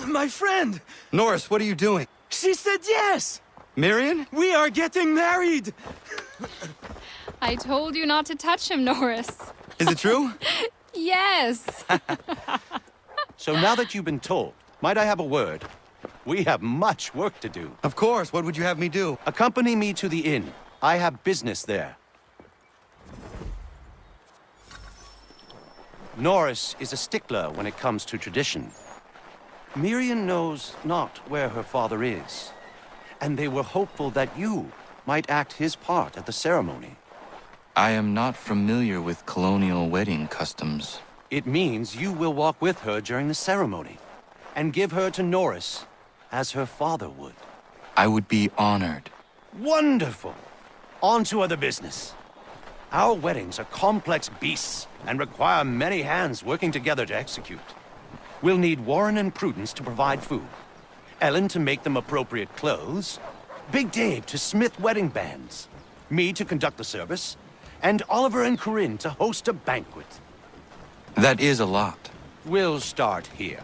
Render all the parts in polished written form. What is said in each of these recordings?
My friend! Norris, what are you doing? She said yes! Marion? We are getting married! I told you not to touch him, Norris. Is it true? Yes. So now that you've been told, might I have a word? We have much work to do. Of course. What would you have me do? Accompany me to the inn. I have business there. Norris is a stickler when it comes to tradition. Miriam knows not where her father is, and they were hopeful that you might act his part at the ceremony. I am not familiar with colonial wedding customs. It means you will walk with her during the ceremony, and give her to Norris, as her father would. I would be honored. Wonderful! On to other business. Our weddings are complex beasts, and require many hands working together to execute. We'll need Warren and Prudence to provide food, Ellen to make them appropriate clothes, Big Dave to smith wedding bands, me to conduct the service, and Oliver and Corinne to host a banquet. That is a lot. We'll start here.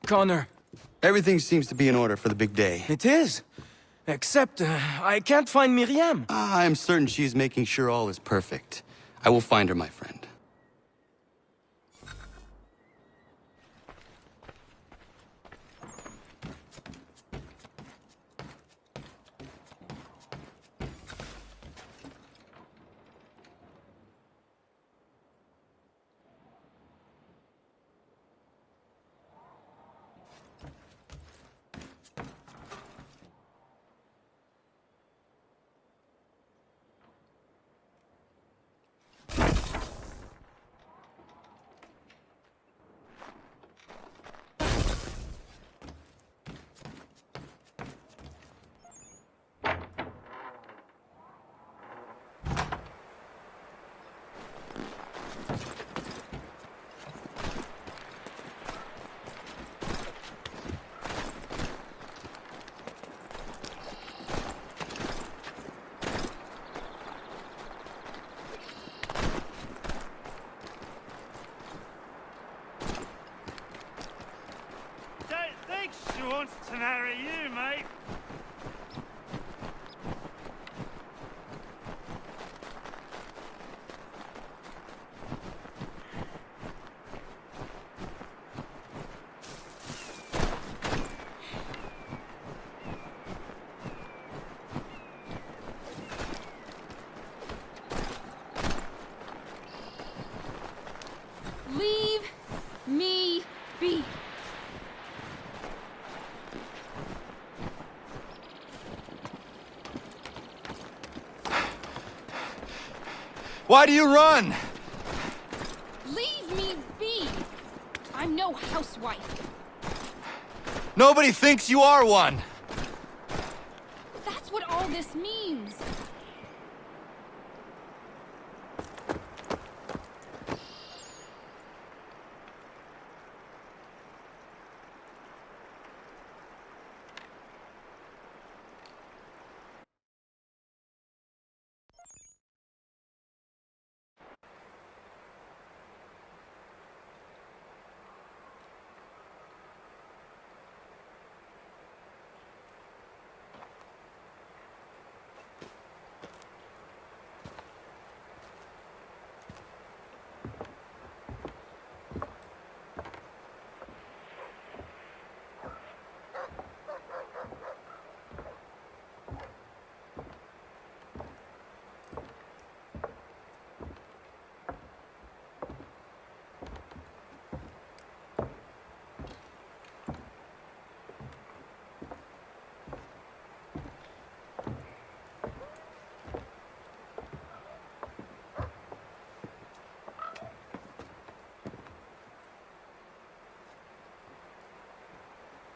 Connor, Everything seems to be in order for the big day. it is. Except, I can't find Miriam. I'm certain she's making sure all is perfect. I will find her, my friend. Don't think she wants to marry you, mate. Leave me be. Why do you run? Leave me be. I'm no housewife. Nobody thinks you are one. That's what all this means.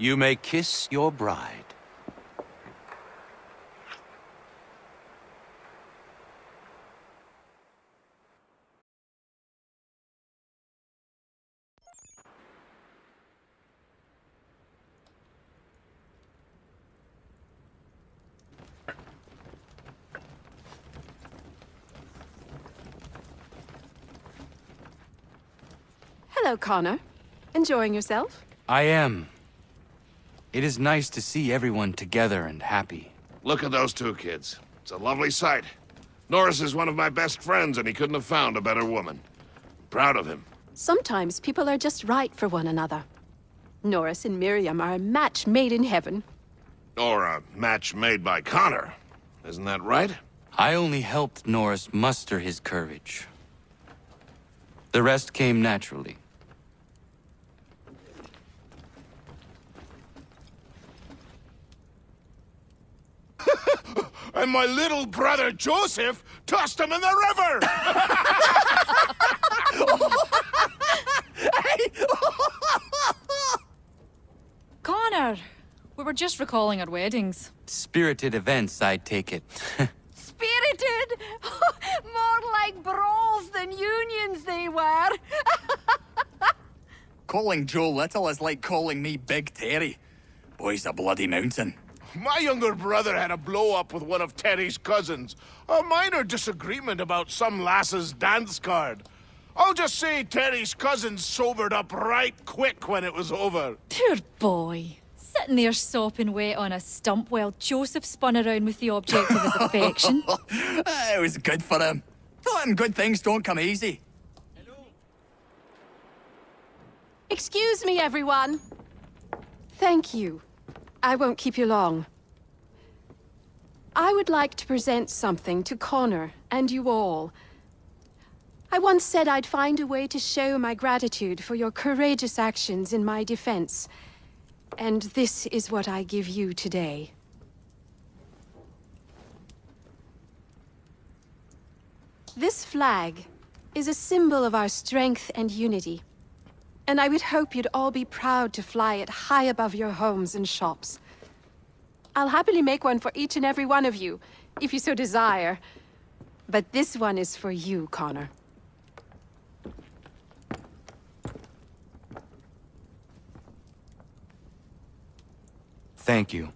You may kiss your bride. Hello, Connor. Enjoying yourself? I am. It is nice to see everyone together and happy. Look at those two kids. It's a lovely sight. Norris is one of my best friends, and he couldn't have found a better woman. Proud of him. Sometimes people are just right for one another. Norris and Miriam are a match made in heaven. Or a match made by Connor. Isn't that right? I only helped Norris muster his courage. The rest came naturally. And my little brother Joseph tossed him in the river! Connor! We were just recalling our weddings. Spirited events, I take it. Spirited! More like brawls than unions they were. Calling Joe Little is like calling me Big Terry. Boy's a bloody mountain. My younger brother had a blow-up with one of Terry's cousins. A minor disagreement about some lass's dance card. I'll just say Terry's cousins sobered up right quick when it was over. Poor boy. Sitting there sopping wet on a stump while Joseph spun around with the object of his affection. It was good for him. Taught him good things don't come easy. Excuse me, everyone. Thank you. I won't keep you long. I would like to present something to Connor and you all. I once said I'd find a way to show my gratitude for your courageous actions in my defense. And this is what I give you today. This flag is a symbol of our strength and unity. And I would hope you'd all be proud to fly it high above your homes and shops. I'll happily make one for each and every one of you, if you so desire. But this one is for you, Connor. Thank you.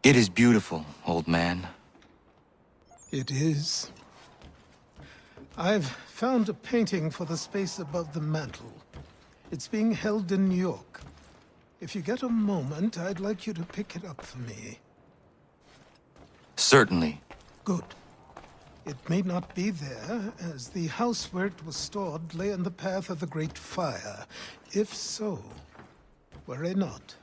It is beautiful, old man. It is. I've found a painting for the space above the mantle. It's being held in New York. If you get a moment, I'd like you to pick it up for me. Certainly. Good. It may not be there, as the house where it was stored lay in the path of the Great Fire. If so, worry not.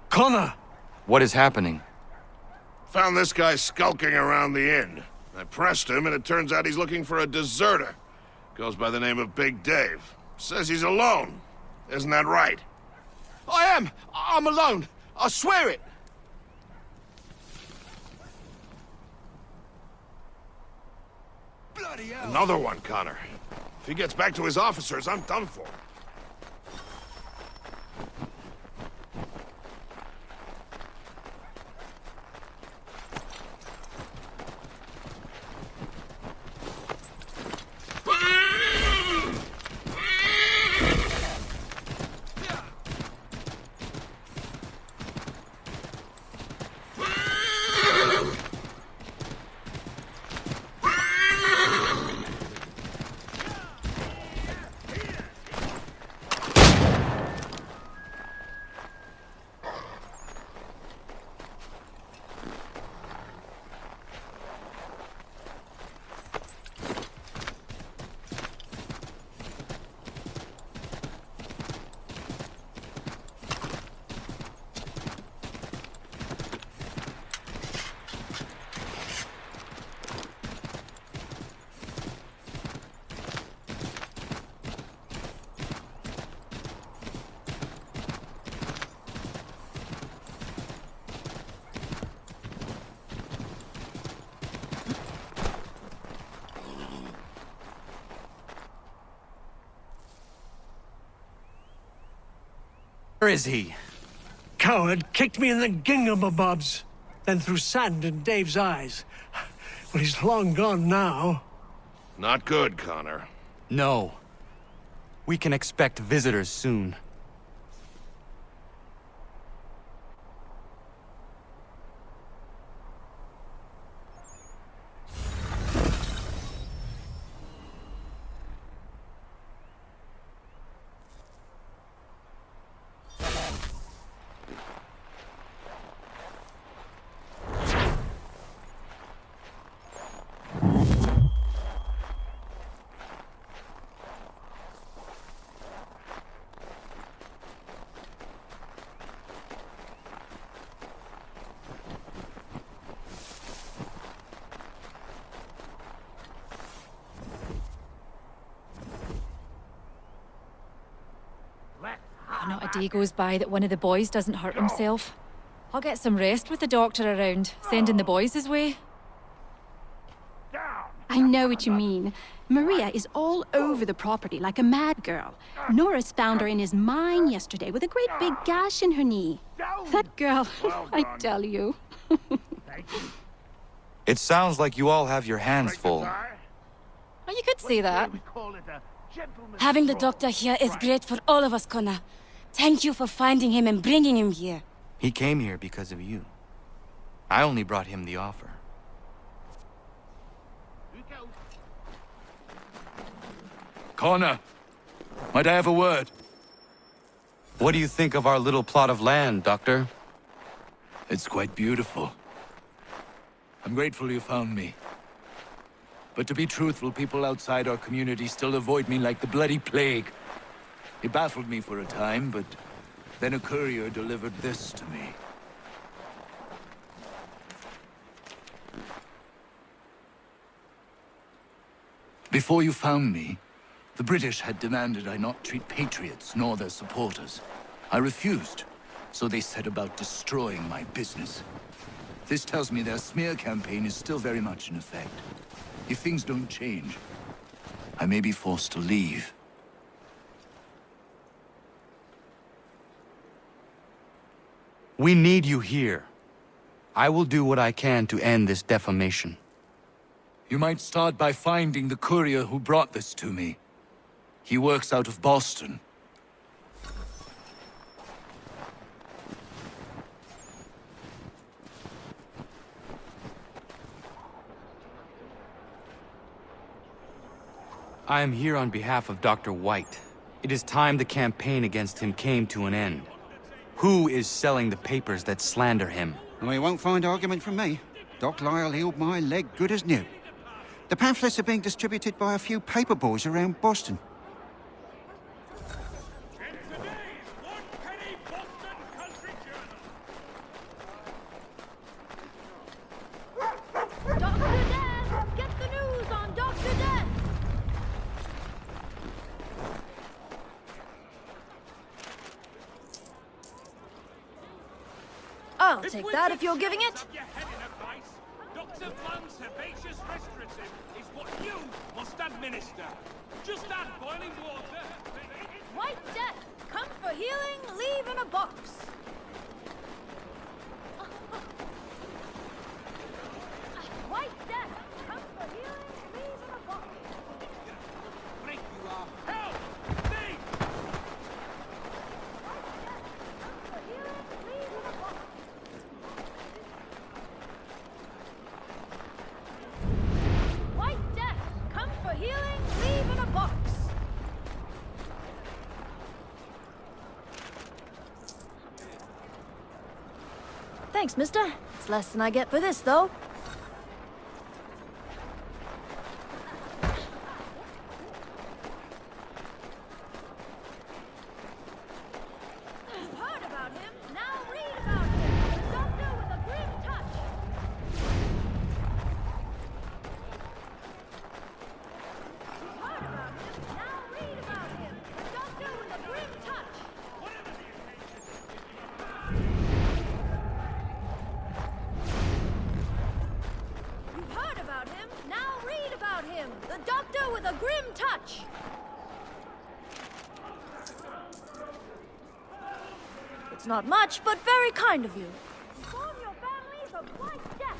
Connor! What is happening? Found this guy skulking around the inn. I pressed him, and it turns out he's looking for a deserter. Goes by the name of Big Dave. Says he's alone. Isn't that right? I am! I'm alone! I swear it! Bloody hell! Another one, Connor. If he gets back to his officers, I'm done for. Where is he? Coward kicked me in the gingamabobs, then threw sand in Dave's eyes. Well, he's long gone now. Not good, Connor. No. We can expect visitors soon. Not a day goes by that one of the boys doesn't hurt himself. I'll get some rest with the doctor around, sending the boys his way. I know what you mean. Maria is all over the property like a mad girl. Norris found her in his mine yesterday with a great big gash in her knee. That girl, I tell you. It sounds like you all have your hands full. Oh, you could say that. Having the doctor here is great for all of us, Connor. Thank you for finding him and bringing him here. He came here because of you. I only brought him the offer. Connor, might I have a word? What do you think of our little plot of land, Doctor? It's quite beautiful. I'm grateful you found me. But to be truthful, people outside our community still avoid me like the bloody plague. It baffled me for a time, but then a courier delivered this to me. Before you found me, the British had demanded I not treat patriots nor their supporters. I refused, so they set about destroying my business. This tells me their smear campaign is still very much in effect. If things don't change, I may be forced to leave. We need you here. I will do what I can to end this defamation. You might start by finding the courier who brought this to me. He works out of Boston. I am here on behalf of Dr. White. It is time the campaign against him came to an end. Who is selling the papers that slander him? Well, you won't find argument from me. Doc Lyle healed my leg good as new. The pamphlets are being distributed by a few paper boys around Boston. I'll take that if you're giving it. Dr. Blunt's herbaceous restorative is what you must administer. Just add boiling water. White Death, come for healing, leave in a box. White Death, come for healing, leave in a box. Break you are. Help! Me! White Death, come for healing, leave in a box. Thanks, mister. It's less than I get for this, though. You've heard about him, now read about him. The doctor with a grim touch. You've heard about him, now read about him. The doctor with a grim touch. You've heard about him, now read about him. The doctor with a grim touch. It's not much, but very kind of you. Inform your families of White Death.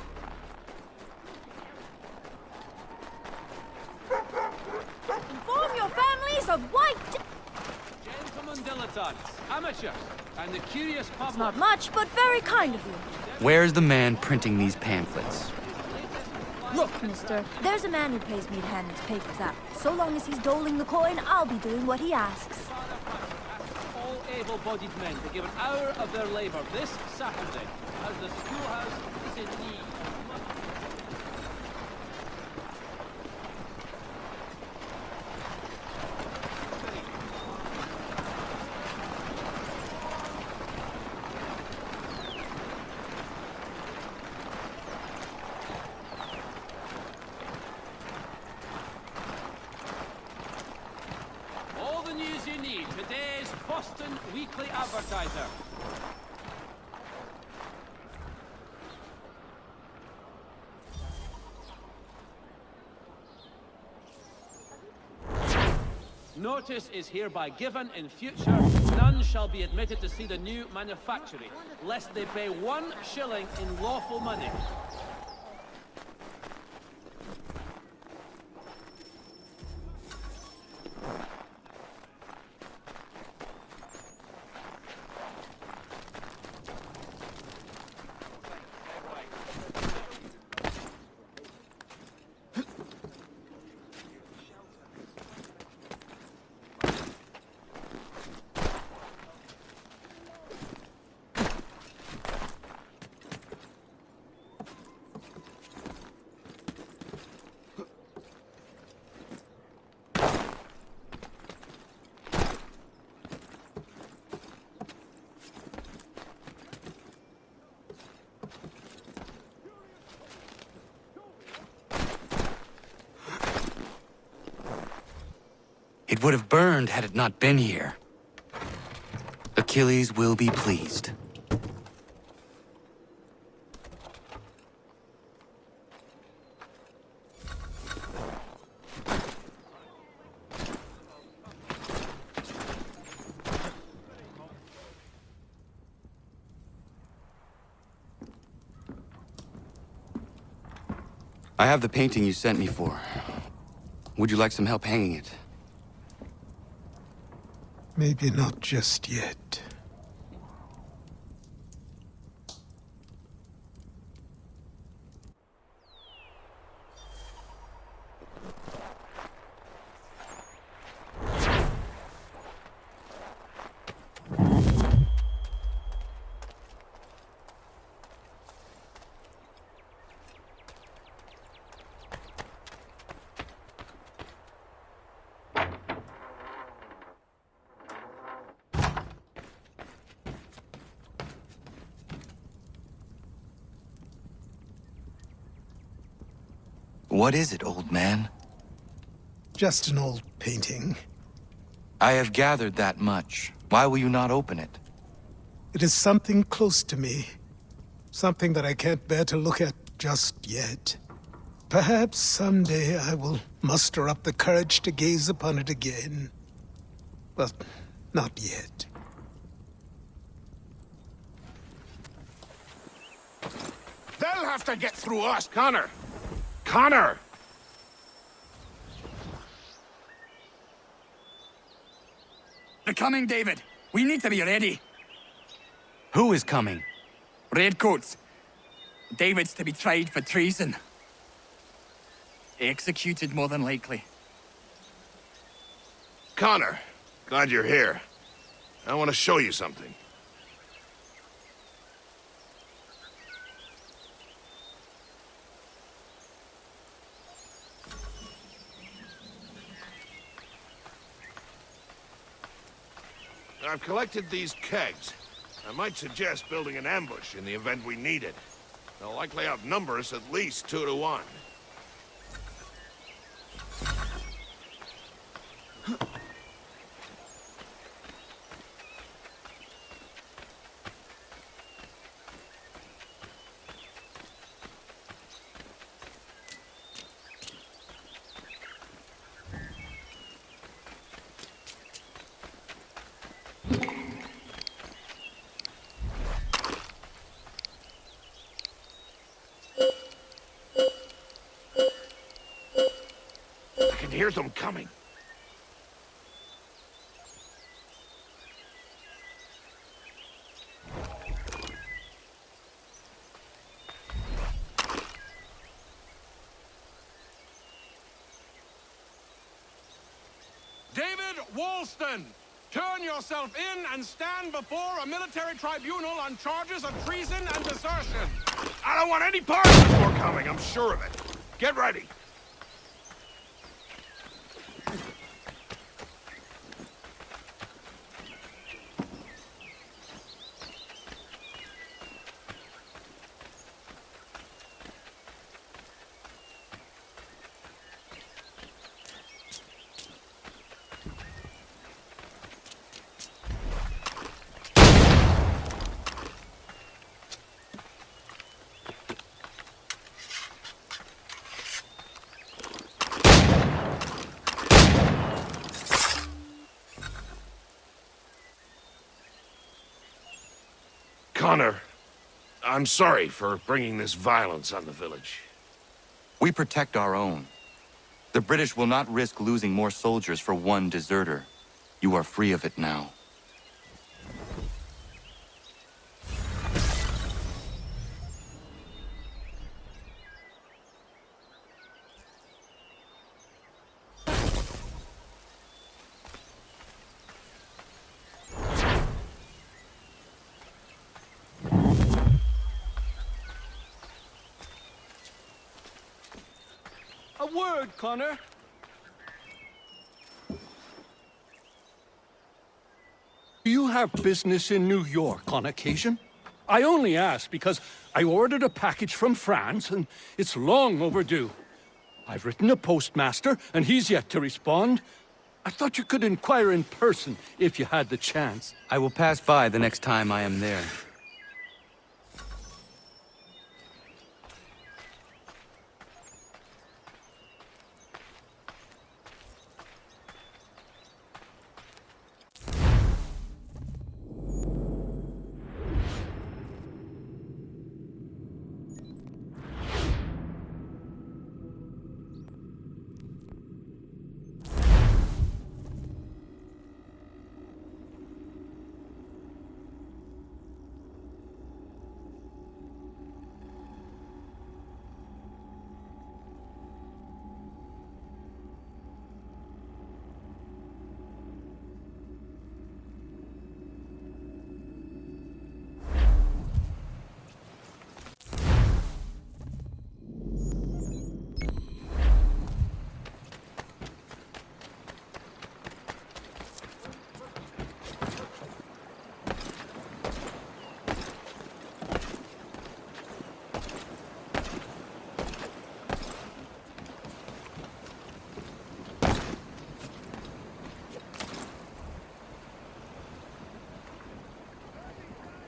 Inform your families of White Death. Gentlemen dilettantes, amateurs, and the curious public. It's not much, but very kind of you. Where's the man printing these pamphlets? Look, mister, there's a man who pays me to hand his papers out. So long as he's doling the coin, I'll be doing what he asks. All able-bodied men to give an hour of their labor this Saturday, as the schoolhouse is in need. All the news you need, today's Boston Weekly Advertiser. Notice is hereby given in future, none shall be admitted to see the new manufactory, lest they pay 1 shilling in lawful money. It would have burned had it not been here. Achilles will be pleased. I have the painting you sent me for. Would you like some help hanging it? Maybe not just yet. What is it, old man? Just an old painting. I have gathered that much. Why will you not open it? It is something close to me. Something that I can't bear to look at just yet. Perhaps someday I will muster up the courage to gaze upon it again. But not yet. They'll have to get through us, Connor! Connor! They're coming, David. We need to be ready. Who is coming? Redcoats. David's to be tried for treason. Executed, more than likely. Connor, glad you're here. I want to show you something. I've collected these kegs. I might suggest building an ambush in the event we need it. They'll likely outnumber us at least 2 to 1. I can hear them coming. David Woolston, turn yourself in and stand before a military tribunal on charges of treason and desertion. I don't want any part of this war coming, I'm sure of it. Get ready. Connor, I'm sorry for bringing this violence on the village. We protect our own. The British will not risk losing more soldiers for one deserter. You are free of it now. A word, Connor. Do you have business in New York on occasion? I only ask because I ordered a package from France and it's long overdue. I've written a postmaster and he's yet to respond. I thought you could inquire in person if you had the chance. I will pass by the next time I am there.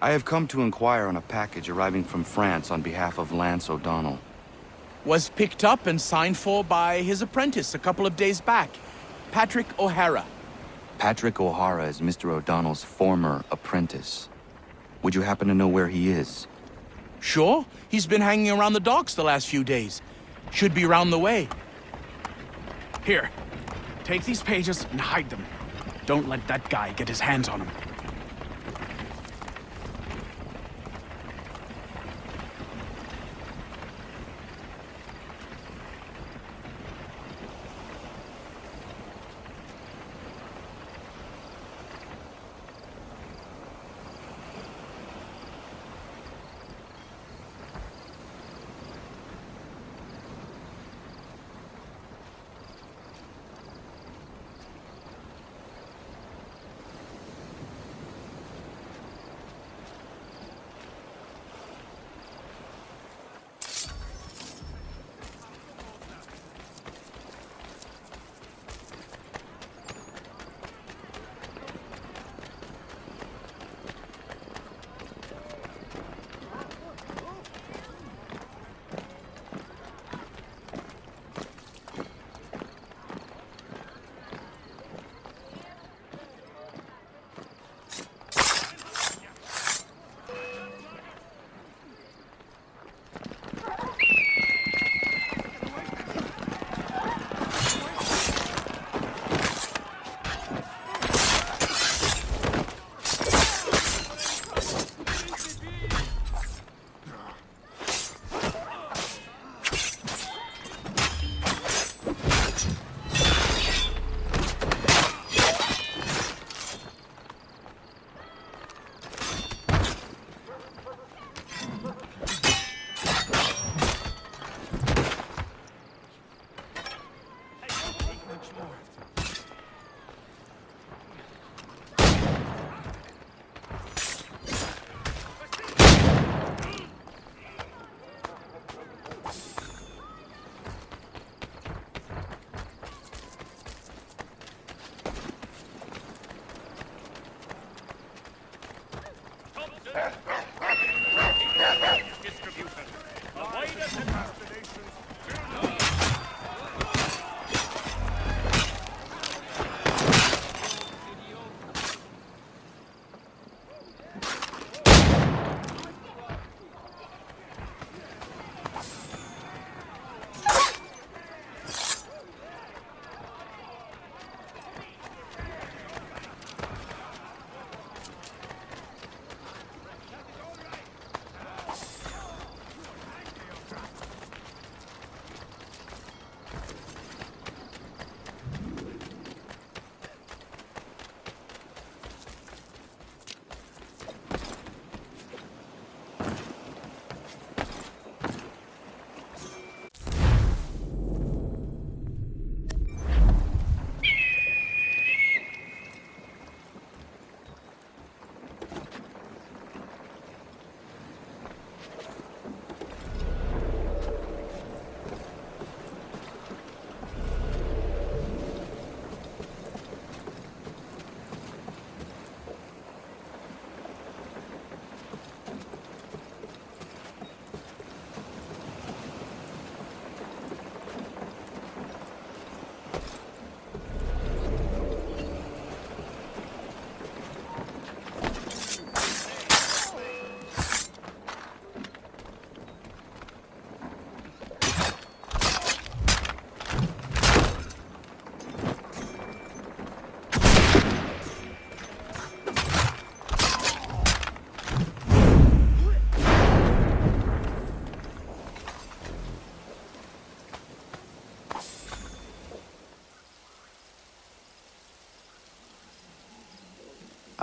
I have come to inquire on a package arriving from France on behalf of Lance O'Donnell. Was picked up and signed for by his apprentice a couple of days back, Patrick O'Hara. Patrick O'Hara is Mr. O'Donnell's former apprentice. Would you happen to know where he is? Sure, he's been hanging around the docks the last few days. Should be around the way. Here, take these pages and hide them. Don't let that guy get his hands on them.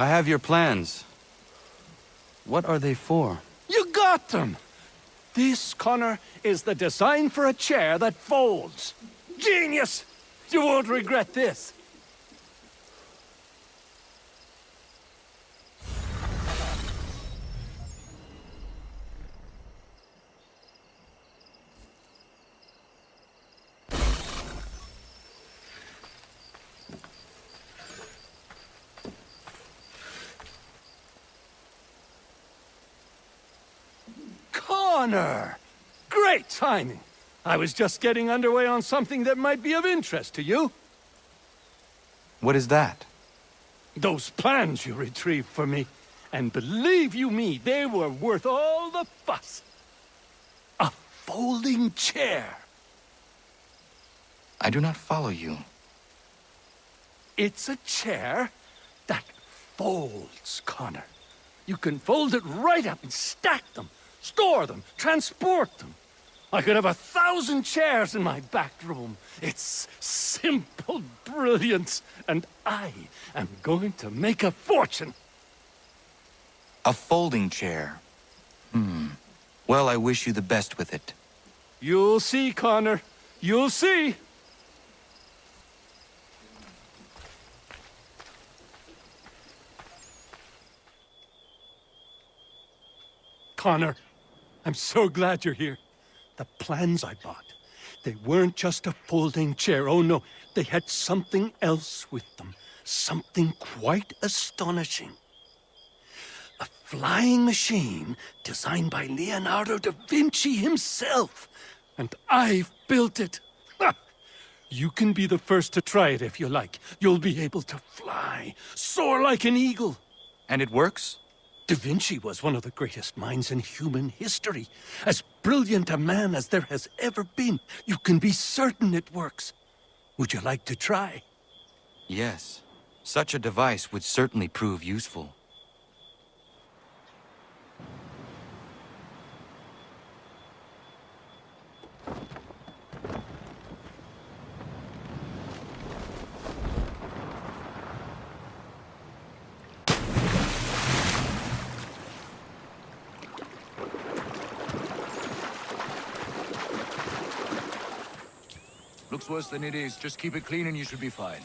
I have your plans. What are they for? You got them! This, Connor, is the design for a chair that folds. Genius! You won't regret this. Connor! Great timing. I was just getting underway on something that might be of interest to you. What is that? Those plans you retrieved for me. And believe you me, they were worth all the fuss. A folding chair. I do not follow you. It's a chair that folds, Connor. You can fold it right up and stack them, store them, transport them. I could have 1,000 chairs in my back room. It's simple brilliance, and I am going to make a fortune. A folding chair. Well, I wish you the best with it. You'll see, Connor. You'll see. Connor, I'm so glad you're here. The plans I bought, they weren't just a folding chair. Oh no, they had something else with them. Something quite astonishing. A flying machine designed by Leonardo da Vinci himself. And I've built it. Ha! You can be the first to try it if you like. You'll be able to fly, soar like an eagle. And it works? Da Vinci was one of the greatest minds in human history. As brilliant a man as there has ever been. You can be certain it works. Would you like to try? Yes. Such a device would certainly prove useful. Looks worse than it is. Just keep it clean and you should be fine.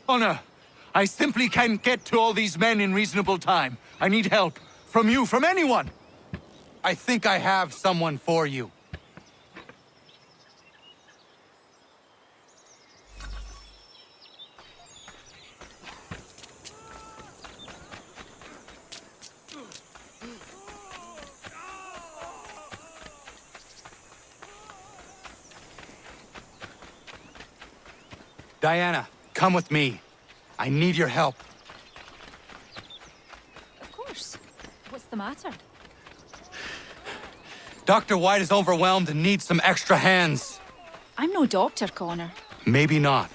Connor, I simply can't get to all these men in reasonable time. I need help. From you, from anyone. I think I have someone for you. Diana, come with me. I need your help. Of course. What's the matter? Dr. White is overwhelmed and needs some extra hands. I'm no doctor, Connor. Maybe not.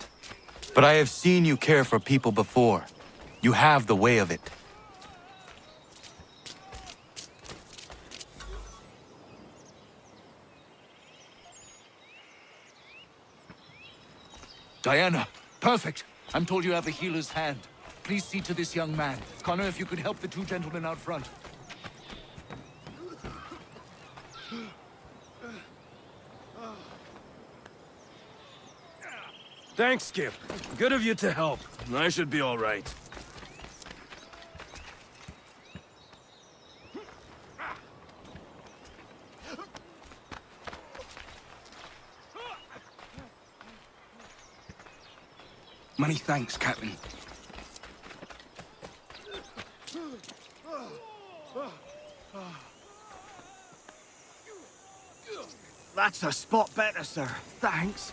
But I have seen you care for people before. You have the way of it. Diana, perfect. I'm told you have a healer's hand. Please see to this young man. Connor, if you could help the two gentlemen out front. Thanks, Skip. Good of you to help. I should be all right. Many thanks, Captain. That's a spot better, sir. Thanks.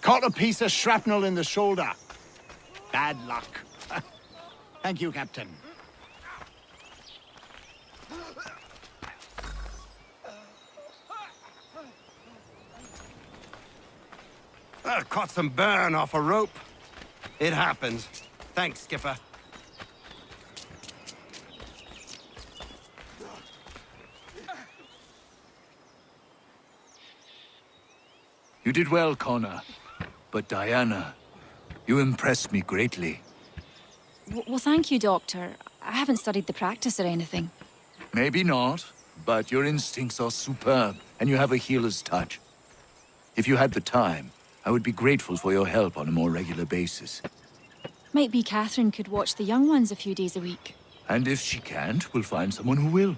Caught a piece of shrapnel in the shoulder. Bad luck. Thank you, Captain. I caught some burn off a rope. It happens. Thanks, Skipper. You did well, Connor. But Diana, you impressed me greatly. Well, thank you, Doctor. I haven't studied the practice or anything. Maybe not, but your instincts are superb, and you have a healer's touch. If you had the time, I would be grateful for your help on a more regular basis. Might be Catherine could watch the young ones a few days a week. And if she can't, we'll find someone who will.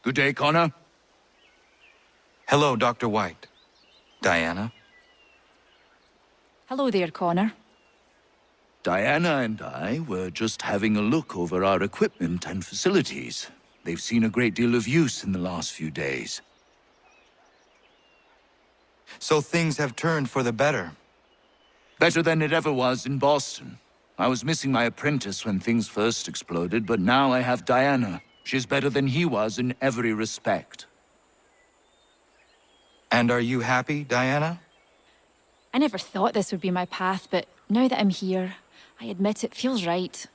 Good day, Connor. Hello, Dr. White. Diana? Hello there, Connor. Diana and I were just having a look over our equipment and facilities. They've seen a great deal of use in the last few days. So things have turned for the better. Better than it ever was in Boston. I was missing my apprentice when things first exploded, but now I have Diana. She's better than he was in every respect. And are you happy, Diana? I never thought this would be my path, but now that I'm here, I admit it feels right.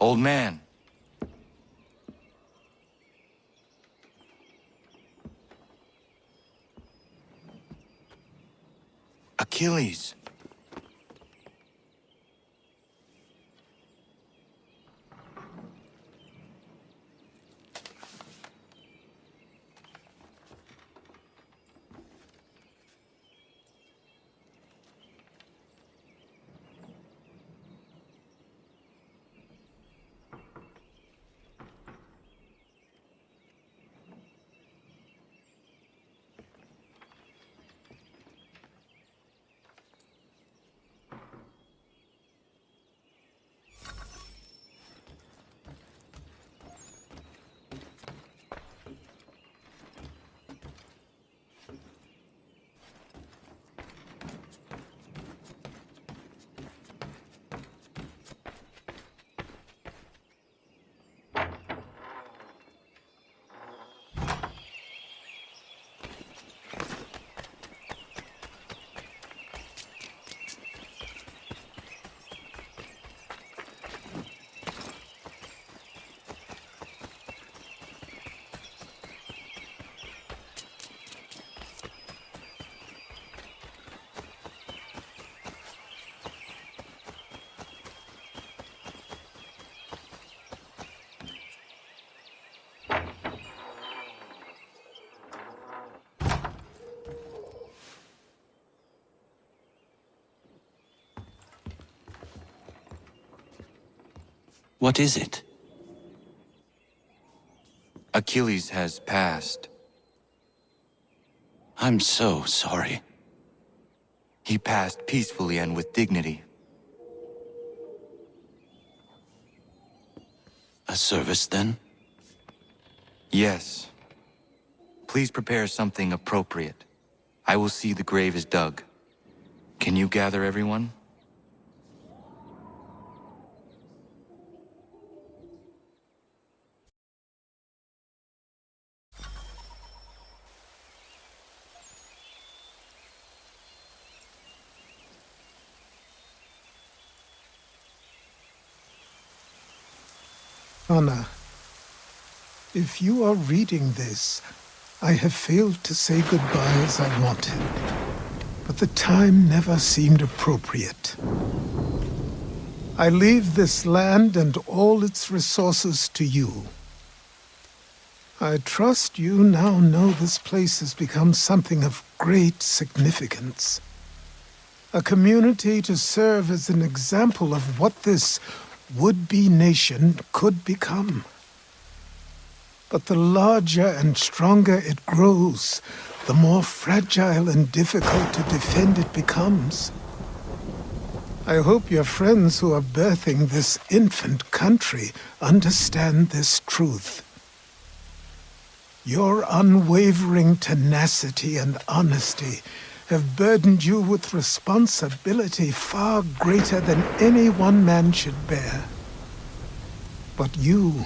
Old man. Achilles. What is it? Achilles has passed. I'm so sorry. He passed peacefully and with dignity. A service, then? Yes. Please prepare something appropriate. I will see the grave is dug. Can you gather everyone? Anna, if you are reading this, I have failed to say goodbye as I wanted. But the time never seemed appropriate. I leave this land and all its resources to you. I trust you now know this place has become something of great significance. A community to serve as an example of what this would-be nation could become. But the larger and stronger it grows, the more fragile and difficult to defend it becomes. I hope your friends who are birthing this infant country understand this truth. Your unwavering tenacity and honesty have burdened you with responsibility far greater than any one man should bear. But you,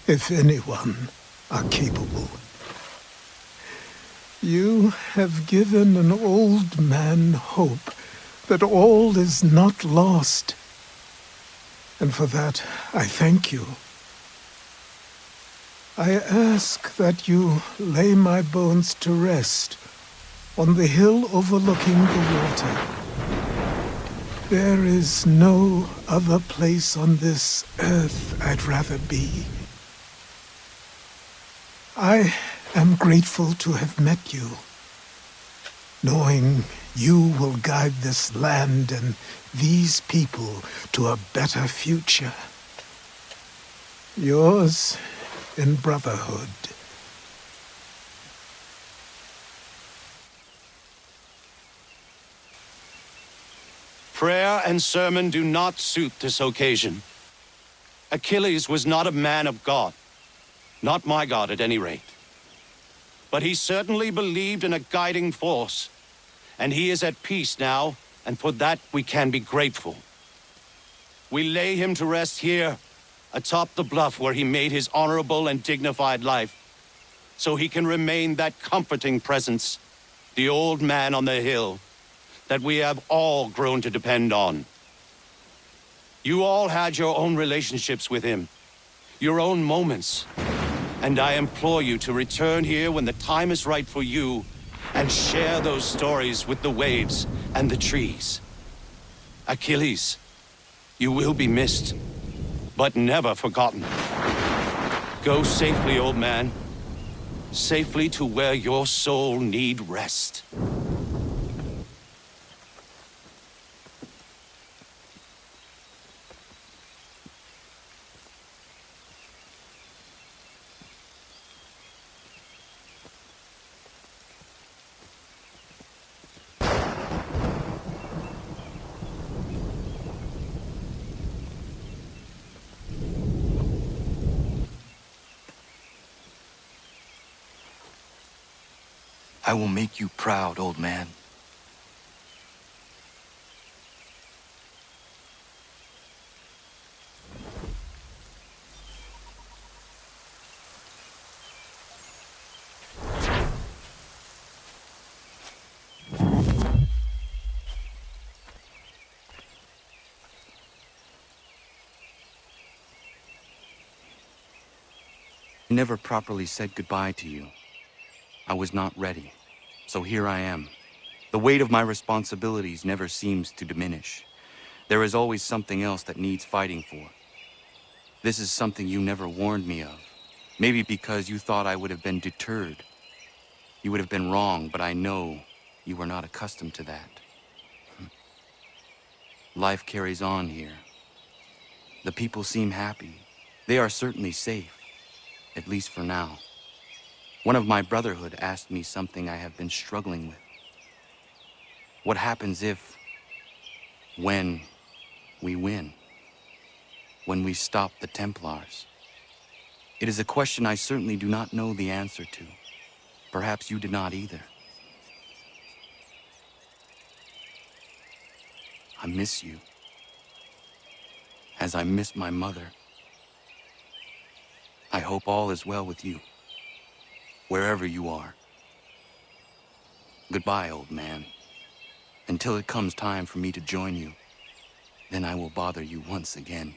if anyone, are capable. You have given an old man hope that all is not lost. And for that, I thank you. I ask that you lay my bones to rest on the hill overlooking the water. There is no other place on this earth I'd rather be. I am grateful to have met you, knowing you will guide this land and these people to a better future. Yours in brotherhood. Prayer and sermon do not suit this occasion. Achilles was not a man of God. Not my God, at any rate. But he certainly believed in a guiding force. And he is at peace now, and for that we can be grateful. We lay him to rest here, atop the bluff where he made his honorable and dignified life, so he can remain that comforting presence, the old man on the hill, that we have all grown to depend on. You all had your own relationships with him, your own moments, and I implore you to return here when the time is right for you and share those stories with the waves and the trees. Achilles, you will be missed, but never forgotten. Go safely, old man. Safely to where your soul need rest. I will make you proud, old man. I never properly said goodbye to you. I was not ready, so here I am. The weight of my responsibilities never seems to diminish. There is always something else that needs fighting for. This is something you never warned me of. Maybe because you thought I would have been deterred. You would have been wrong, but I know you were not accustomed to that. Life carries on here. The people seem happy. They are certainly safe, at least for now. One of my brotherhood asked me something I have been struggling with. What happens if, when we win? When we stop the Templars? It is a question I certainly do not know the answer to. Perhaps you did not either. I miss you, as I miss my mother. I hope all is well with you, wherever you are. Goodbye, old man. Until it comes time for me to join you, then I will bother you once again.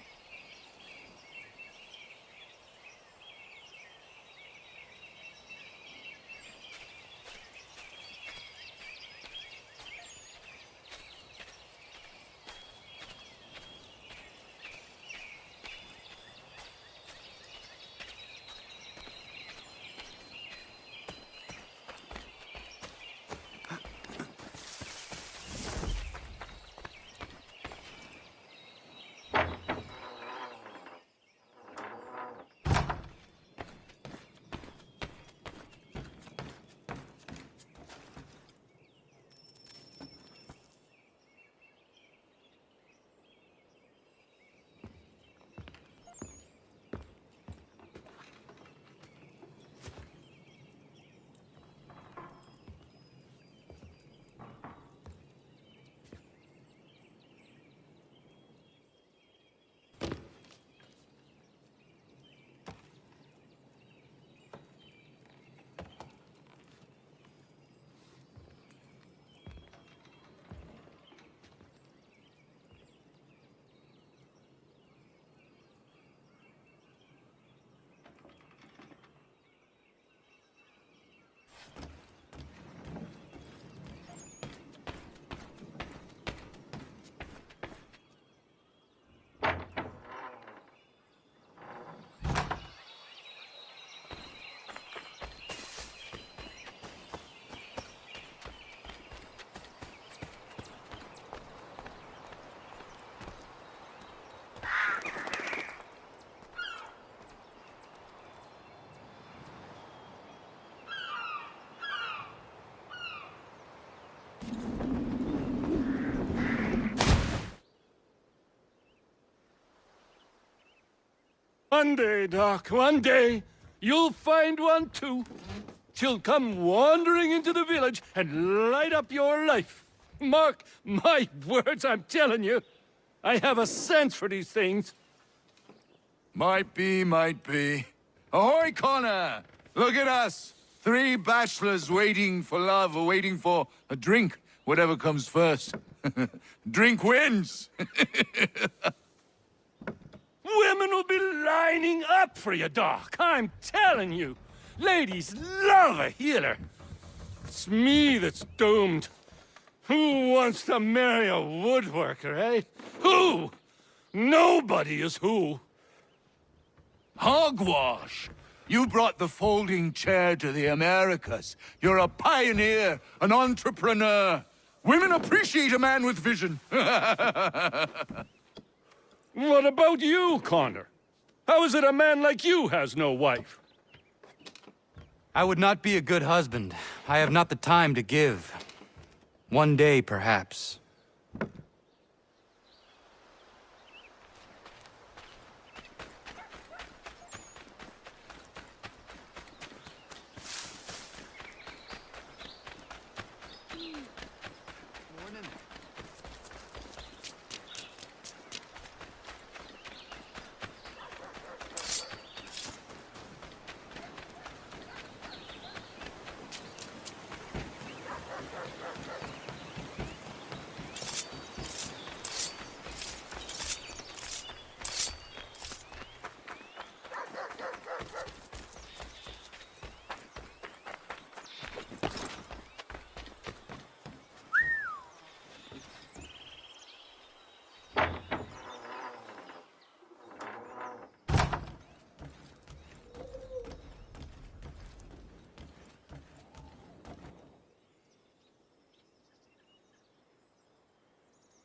One day, Doc, one day, you'll find one too. She'll come wandering into the village and light up your life. Mark my words, I'm telling you. I have a sense for these things. Might be, might be. Ahoy, Connor! Look at us! 3 bachelors waiting for love, or waiting for a drink, whatever comes first. Drink wins! Women will be lining up for you, Doc. I'm telling you. Ladies love a healer. It's me that's doomed. Who wants to marry a woodworker, eh? Who? Nobody is who. Hogwash! You brought the folding chair to the Americas. You're a pioneer, an entrepreneur. Women appreciate a man with vision. What about you, Connor? How is it a man like you has no wife? I would not be a good husband. I have not the time to give. One day, perhaps.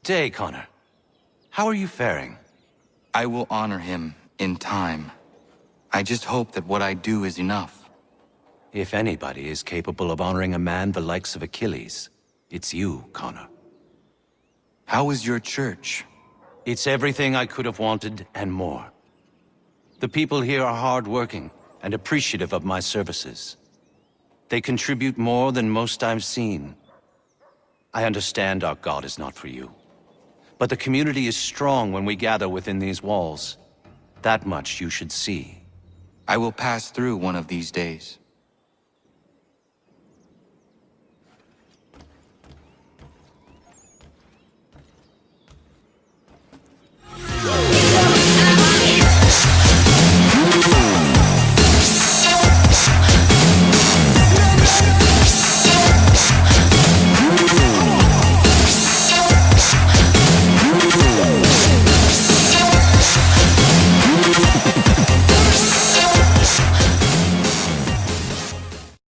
Day, Connor. How are you faring? I will honor him in time. I just hope that what I do is enough. If anybody is capable of honoring a man the likes of Achilles, it's you, Connor. How is your church? It's everything I could have wanted and more. The people here are hard-working and appreciative of my services. They contribute more than most I've seen. I understand our God is not for you. But the community is strong when we gather within these walls. That much you should see. I will pass through one of these days.